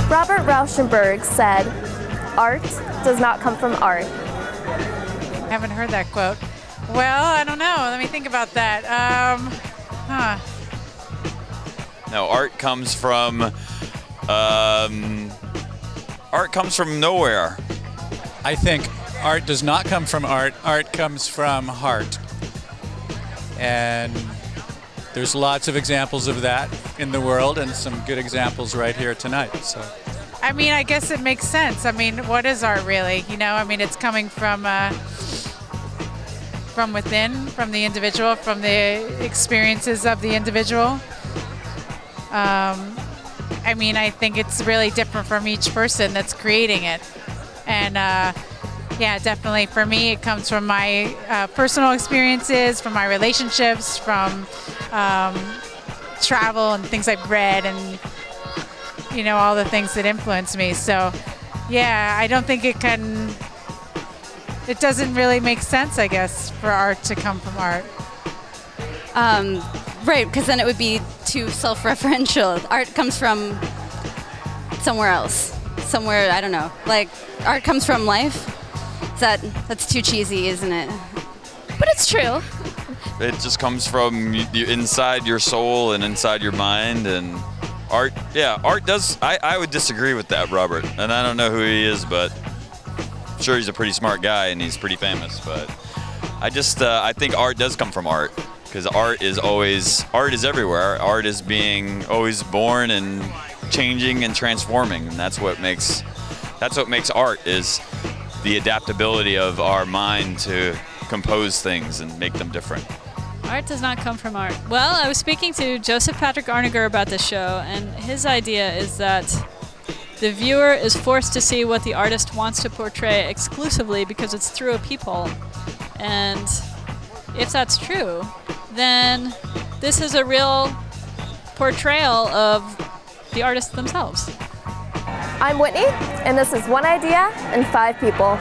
Robert Rauschenberg said, "Art does not come from art." I haven't heard that quote. Well, I don't know. Let me think about that. No, art comes from nowhere. I think art does not come from art. Art comes from heart. And there's lots of examples of that in the world, and some good examples right here tonight. So, I mean, I guess it makes sense. I mean, what is art really? You know, I mean, it's coming from within, from the individual, from the experiences of the individual. I mean, I think it's really different from each person that's creating it. And yeah, definitely for me, it comes from my personal experiences, from my relationships, from travel and things I've read, and, you know, all the things that influence me. So yeah, I don't think it doesn't really make sense, I guess, for art to come from art. Right, because then it would be too self-referential. Art comes from somewhere else. Somewhere, I don't know. Like, art comes from life? That's too cheesy, isn't it? But it's true. It just comes from inside your soul and inside your mind, and art, yeah, art does, I would disagree with that, Robert. And I don't know who he is, but I'm sure he's a pretty smart guy and he's pretty famous, but I think art does come from art. Because art is everywhere. Art is being always born and changing and transforming, and that's what makes art, is the adaptability of our mind to compose things and make them different. Art does not come from art. Well, I was speaking to Joseph Patrick Arneger about this show, and his idea is that the viewer is forced to see what the artist wants to portray exclusively because it's through a peephole. And if that's true, then this is a real portrayal of the artists themselves. I'm Whitney, and this is One Idea and 5 People.